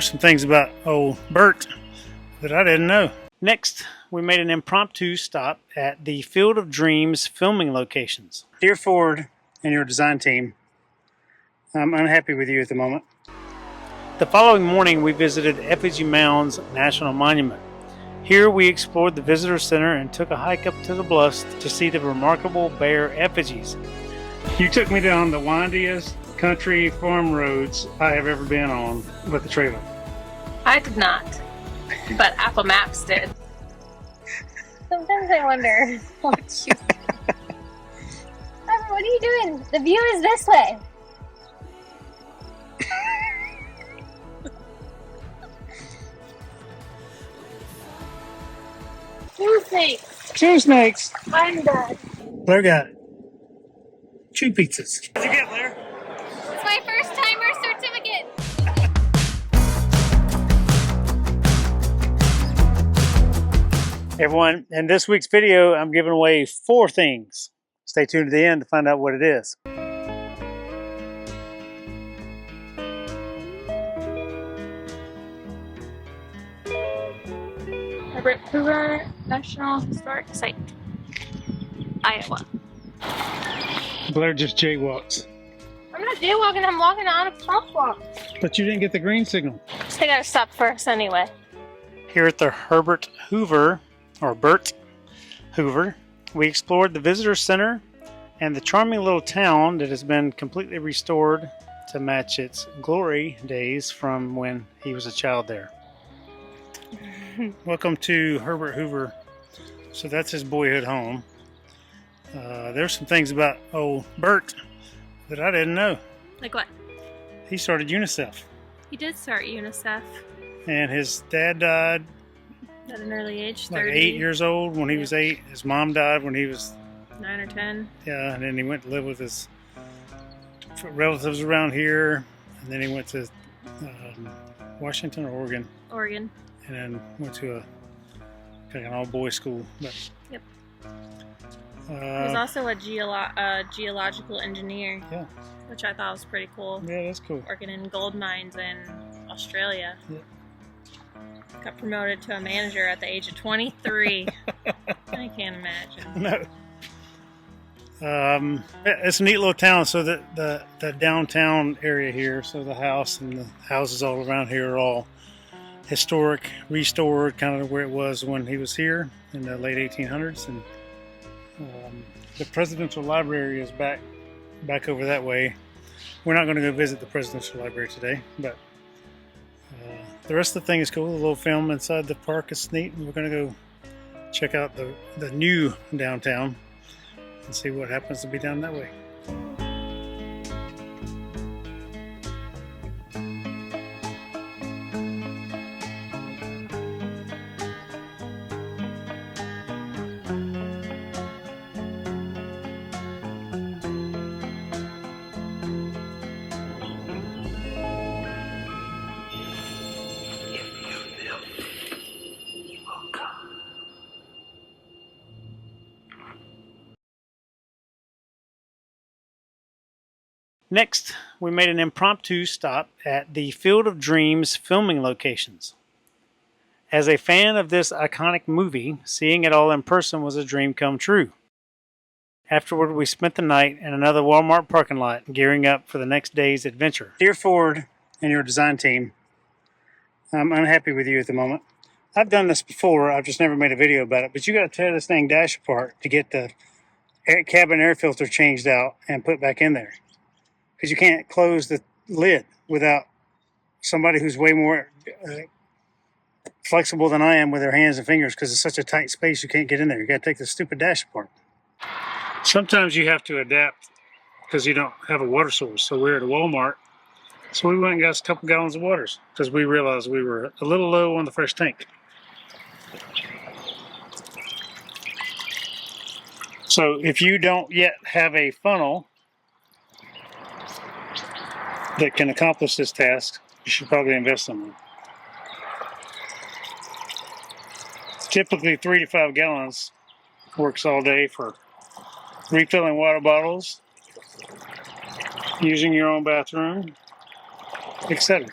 Some things about old Bert that I didn't know. Next, we made an impromptu stop at the Field of Dreams filming locations. Dear Ford and your design team, I'm unhappy with you at the moment. The following morning, we visited Effigy Mounds National Monument. Here we explored the visitor center and took a hike up to the bluffs to see the remarkable bear effigies. You took me down the windiest country farm roads I have ever been on with the trailer. I did not, but Apple Maps did. Sometimes I wonder what you... What are you doing? The view is this way. Two snakes. Two snakes. I'm done. Blair got 2 pizzas. What'd you get, Blair? It's my first timer certificate. Everyone, in this week's video, I'm giving away 4 things. Stay tuned to the end to find out what it is. Herbert Hoover National Historic Site, Iowa. Blair just jaywalks. I'm not jaywalking, I'm walking on a crosswalk. But you didn't get the green signal. I gotta stop first anyway. Here at the Herbert Hoover, or Bert Hoover, we explored the visitor center and the charming little town that has been completely restored to match its glory days from when he was a child there. Welcome to Herbert Hoover. So that's his boyhood home. There's some things about old Bert that I didn't know. Like what? He started UNICEF. He did start UNICEF. And his dad died At an early age, 30. like 8 years old when he was 8. His mom died when he was 9 or 10. Yeah, and then he went to live with his relatives around here, and then he went to Washington or Oregon. Oregon. And then went to a kind of an all-boys school. But, yep. He was also a geological engineer. Yeah. Which I thought was pretty cool. Yeah, that's cool. Working in gold mines in Australia. Yep. Got promoted to a manager at the age of 23. I can't imagine. No. It's a neat little town. So the downtown area here, so the house and the houses all around here are all historic, restored, kind of where it was when he was here in the late 1800s. And the presidential library is back over that way. We're not going to go visit the presidential library today, but the rest of the thing is cool. The little film inside the park is neat, and we're going to go check out the new downtown and see what happens to be down that way. Next, we made an impromptu stop at the Field of Dreams filming locations. As a fan of this iconic movie, seeing it all in person was a dream come true. Afterward, we spent the night in another Walmart parking lot, gearing up for the next day's adventure. Dear Ford and your design team, I'm unhappy with you at the moment. I've done this before, I've just never made a video about it, but you got to tear this thing dash apart to get the cabin air filter changed out and put back in there. Because you can't close the lid without somebody who's way more flexible than I am with their hands and fingers, because it's such a tight space you can't get in there. You got to take the stupid dash apart. Sometimes you have to adapt because you don't have a water source. So we're at a Walmart. So we went and got a couple gallons of waters because we realized we were a little low on the fresh tank. So if you don't yet have a funnel that can accomplish this task, you should probably invest in one. Typically 3 to 5 gallons works all day for refilling water bottles, using your own bathroom, etc.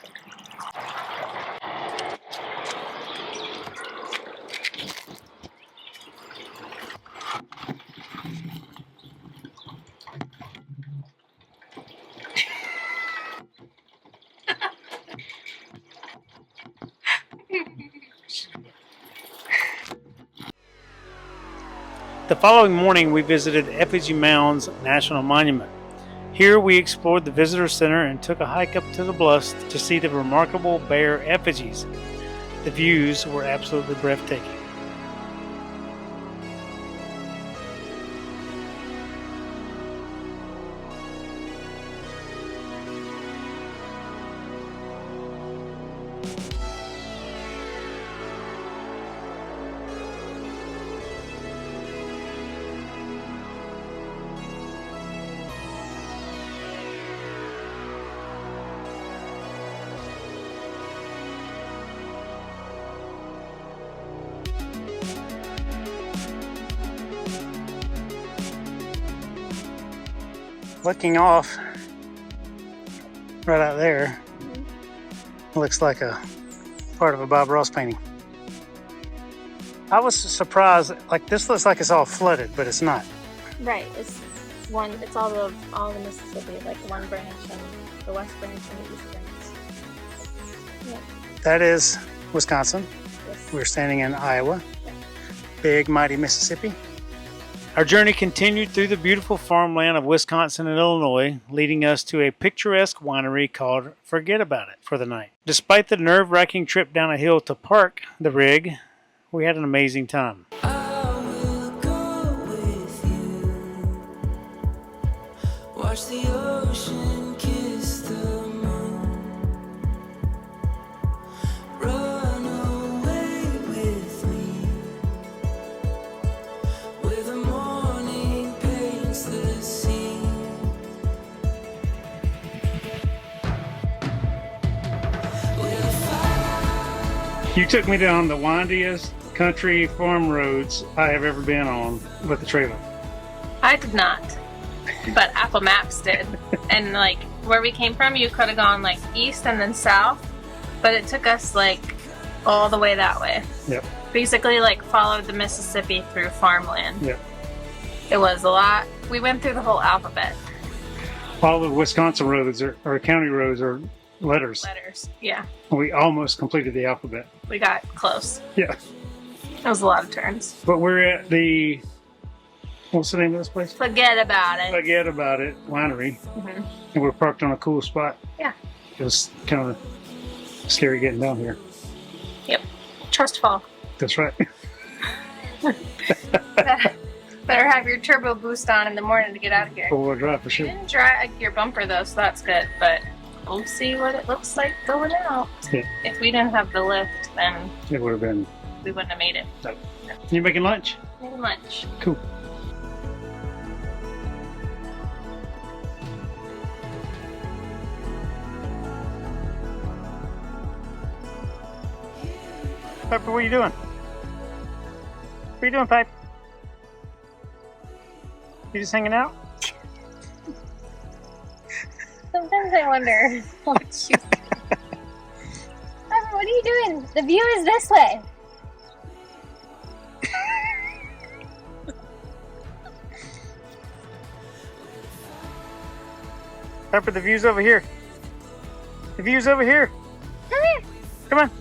The following morning, we visited Effigy Mounds National Monument. Here we explored the visitor center and took a hike up to the bluffs to see the remarkable bear effigies. The views were absolutely breathtaking. Looking off right out there, looks like a part of a Bob Ross painting. I was surprised, like this looks like it's all flooded, but it's not. Right, it's all the Mississippi, like one branch and the west branch and the east branch. Yeah. That is Wisconsin. Yes. We're standing in Iowa. Big, mighty Mississippi. Our journey continued through the beautiful farmland of Wisconsin and Illinois, leading us to a picturesque winery called Fergedaboudit for the night. Despite the nerve-wracking trip down a hill to park the rig, we had an amazing time. I will go with you. Watch the ocean kiss the moon. Run away with me. Where the morning paints the scene. You took me down the windiest country farm roads I have ever been on with the trailer. I did not, but Apple Maps did. And like where we came from, you could have gone like east and then south, but it took us like all the way that way. Yep. Basically like followed the Mississippi through farmland. Yep. It was a lot. We went through the whole alphabet. All the Wisconsin roads or county roads are letters. Yeah. We almost completed the alphabet. We got close. Yeah. It was a lot of turns. But we're at the, what's the name of this place? Fergedaboudit. Fergedaboudit Winery. Mm-hmm. And we're parked on a cool spot. Yeah. It was kind of scary getting down here. Yep. Trust fall. That's right. Better have your turbo boost on in the morning to get out of here. Four-wheel drive for You sure. didn't dry your bumper though, so that's good. But we'll see what it looks like going out. Yeah. If we didn't have the lift, then It would have been. we wouldn't have made it. You making lunch? Maybe lunch. Cool. Pepper, what are you doing? What are you doing, Pipe? You just hanging out? Sometimes I wonder what you. Pepper, what are you doing? The view is this way. Pepper, the view's over here. The view's over here. Come here. Come on.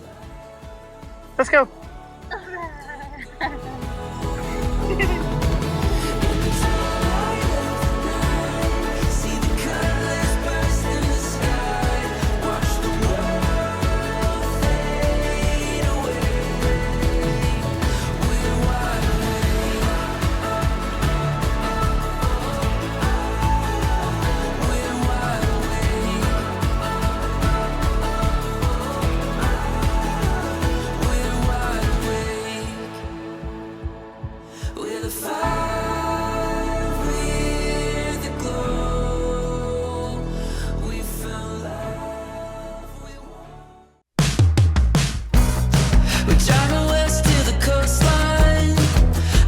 Let's go. See the colors burst in the sky. Watch the world fade away. We're wide awake. We're wide awake. We're wide awake. We're the fire, we're the glow. We found love. We're driving west to the coastline,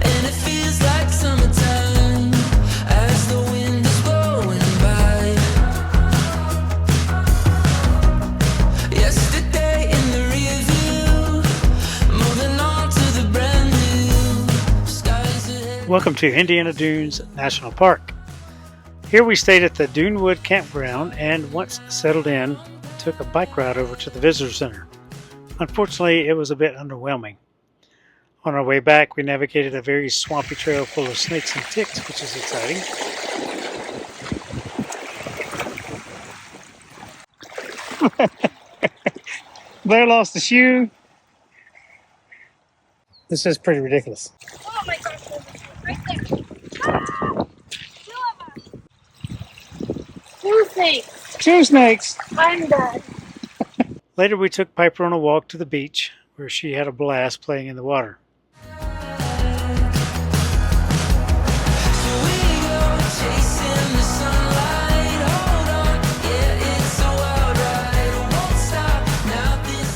and it feels like summertime as the wind is blowing by. Yesterday in the rear view, moving on to the brand new skies ahead. Welcome to Indiana Dunes National Park. Here we stayed at the Dunewood Campground and once settled in, took a bike ride over to the visitor center. Unfortunately, it was a bit underwhelming. On our way back, we navigated a very swampy trail full of snakes and ticks, which is exciting. Blair lost a shoe. This is pretty ridiculous. Oh my gosh, there's a snake right there. Ah! Two of them. Two snakes. Two snakes! I'm done. Later, we took Piper on a walk to the beach, where she had a blast playing in the water.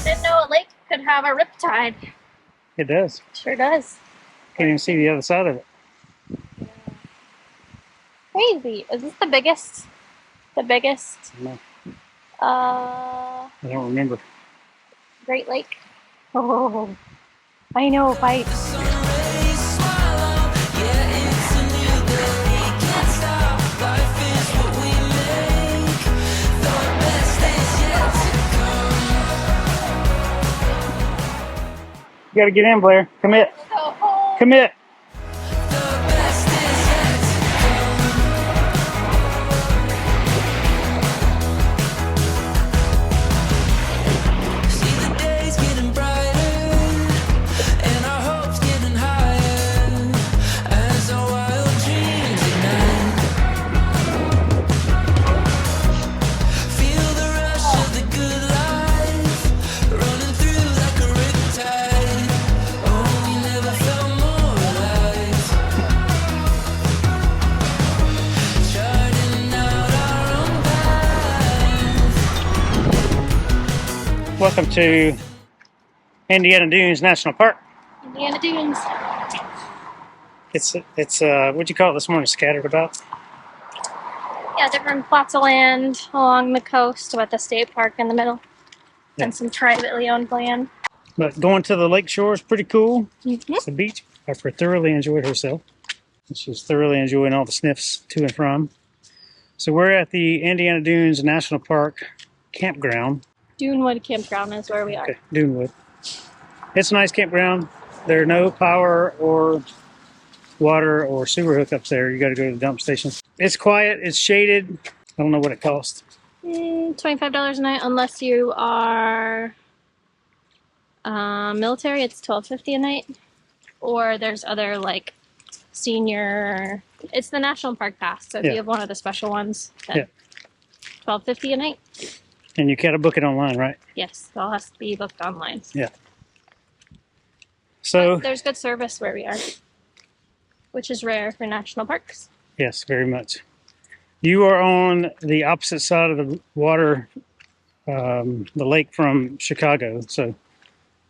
Didn't know a lake could have a riptide. It does. Sure does. Can't even see the other side of it. Crazy. Is this the biggest? The biggest? No, I I don't remember. Great Lake. Oh, I know. Bite. You gotta get in, Blair. Commit. Go home. Commit. Welcome to Indiana Dunes National Park. Indiana Dunes. It's what'd you call it this morning? Scattered about. Yeah, different plots of land along the coast with the state park in the middle. Yeah. And some privately owned land. But going to the lake shore is pretty cool. Mm-hmm. It's the beach. Piper thoroughly enjoyed herself. She's thoroughly enjoying all the sniffs to and from. So we're at the Indiana Dunes National Park campground. Dunewood Campground is where we are. Okay, Dunewood. It's a nice campground. There are no power or water or sewer hookups there. You got to go to the dump station. It's quiet. It's shaded. I don't know what it costs. $25 a night unless you are military. It's $12.50 a night. Or there's other like senior. It's the National Park Pass. So if you have one of the special ones, then $12.50 a night. And you gotta book it online, right? Yes, it all has to be booked online. Yeah. So but there's good service where we are, which is rare for national parks. Yes, very much. You are on the opposite side of the water, the lake from Chicago. So,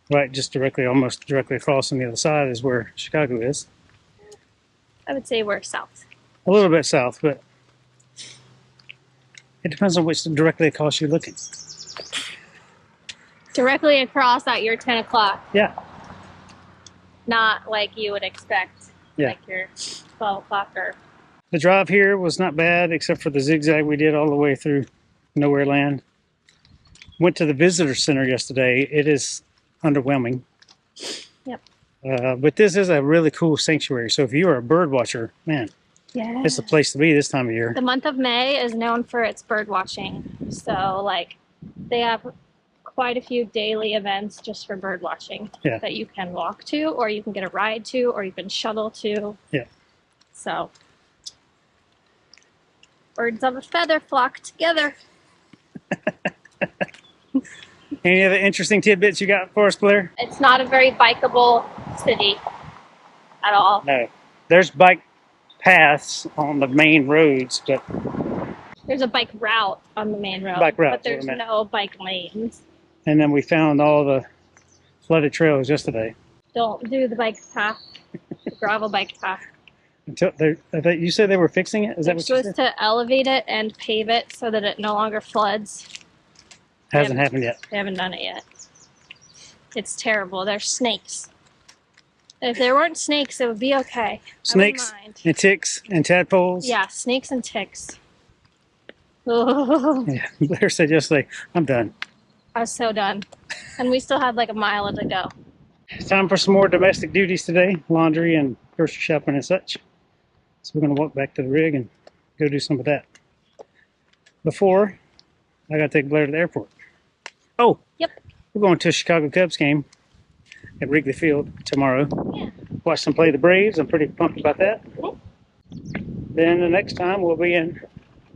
right, just directly, almost directly across on the other side is where Chicago is. I would say we're south. A little bit south, but it depends on which directly across you're looking. Directly across at your 10 o'clock. Yeah. Not like you would expect. Yeah. Like your 12 o'clock or... The drive here was not bad, except for the zigzag we did all the way through Nowhere Land. Went to the visitor center yesterday. It is underwhelming. Yep. But this is a really cool sanctuary. So if you are a bird watcher, man, it's the place to be this time of year. The month of May is known for its bird watching. So, like, they have quite a few daily events just for bird watching that you can walk to, or you can get a ride to, or you can shuttle to. Yeah. So, birds of a feather flock together. Any other interesting tidbits you got for us, Blair? It's not a very bikeable city at all. No. There's bike paths on the main roads, but there's a bike route on the main road, bike route, but there's no bike lanes. And then we found all the flooded trails yesterday. Don't do the bike path, the gravel bike path. You said they were fixing it? Is that what you said? Supposed to elevate it and pave it so that it no longer floods. Hasn't happened yet. They haven't done it yet. It's terrible. There's snakes. If there weren't snakes, it would be okay. Snakes and ticks and tadpoles. Yeah, snakes and ticks. Yeah, Blair said yesterday, I'm done. I was so done. And we still had like a mile to go. It's time for some more domestic duties today, laundry and grocery shopping and such. So we're going to walk back to the rig and go do some of that. Before, I got to take Blair to the airport. Oh, Yep. We're going to a Chicago Cubs game at Wrigley Field tomorrow. Yeah. Watch them play the Braves. I'm pretty pumped about that. Then the next time we'll be in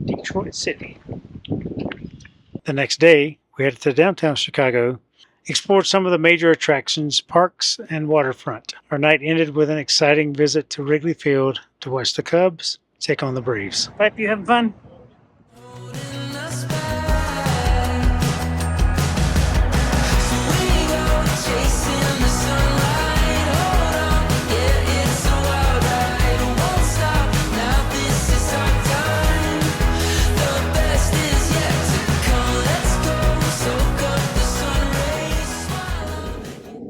Detroit City. The next day, we headed to downtown Chicago, explored some of the major attractions, parks, and waterfront. Our night ended with an exciting visit to Wrigley Field to watch the Cubs take on the Braves. Pipe, you having fun?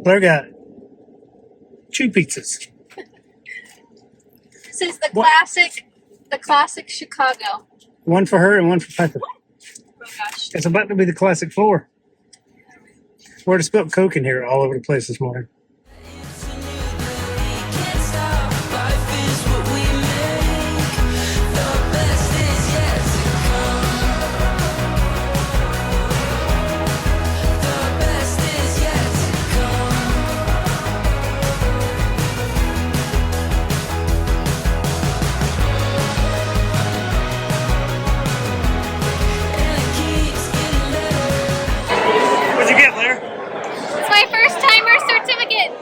Blair got 2 pizzas. This is the classic Chicago. One for her and one for Piper. Oh gosh. It's about to be the classic floor. We're to spill Coke in here all over the place this morning. What'd you get, Blair? It's my first timer certificate.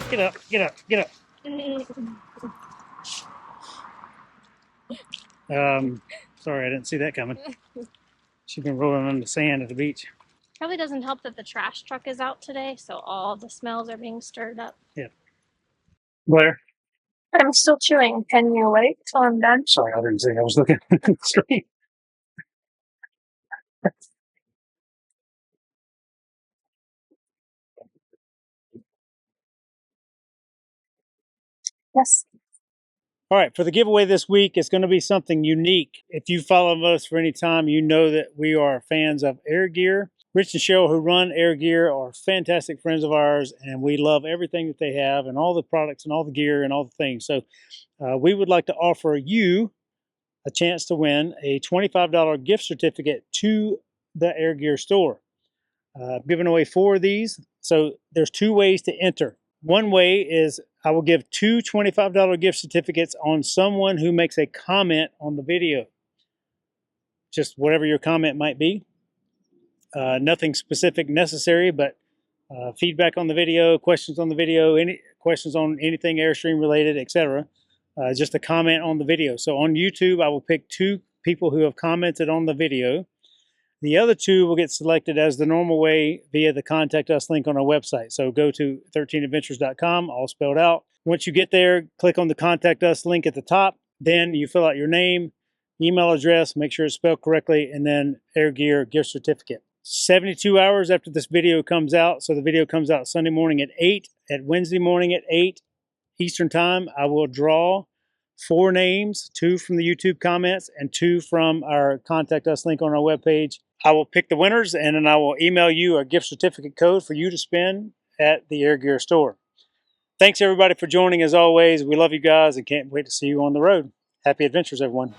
Get up, get up, get up. Sorry, I didn't see that coming. She's been rolling on the sand at the beach. Probably doesn't help that the trash truck is out today, so all the smells are being stirred up. Yeah. Blair? I'm still chewing. Can you wait till I'm done? Sorry, I didn't see. I was looking at the screen. Yes. All right, for the giveaway this week, it's going to be something unique. If you follow us for any time, you know that we are fans of Air Gear. Rich and Cheryl, who run Air Gear, are fantastic friends of ours, and we love everything that they have and all the products and all the gear and all the things. So we would like to offer you a chance to win a $25 gift certificate to the Air Gear store. Giving away 4 of these. So there's 2 ways to enter. One way is I will give 2 $25 gift certificates on someone who makes a comment on the video. Just whatever your comment might be. Nothing specific necessary, but feedback on the video, questions on the video, any questions on anything Airstream related, etc. Just a comment on the video. So on YouTube, I will pick 2 people who have commented on the video. The other 2 will get selected as the normal way via the Contact Us link on our website. So go to 13adventures.com, all spelled out. Once you get there, click on the Contact Us link at the top. Then you fill out your name, email address, make sure it's spelled correctly, and then Air Gear gift certificate. 72 hours after this video comes out, so the video comes out Sunday morning at 8, at Wednesday morning at 8 Eastern Time, I will draw 4 names, 2 from the YouTube comments and 2 from our Contact Us link on our webpage. I will pick the winners, and then I will email you a gift certificate code for you to spend at the Air Gear store. Thanks, everybody, for joining as always. We love you guys and can't wait to see you on the road. Happy adventures, everyone.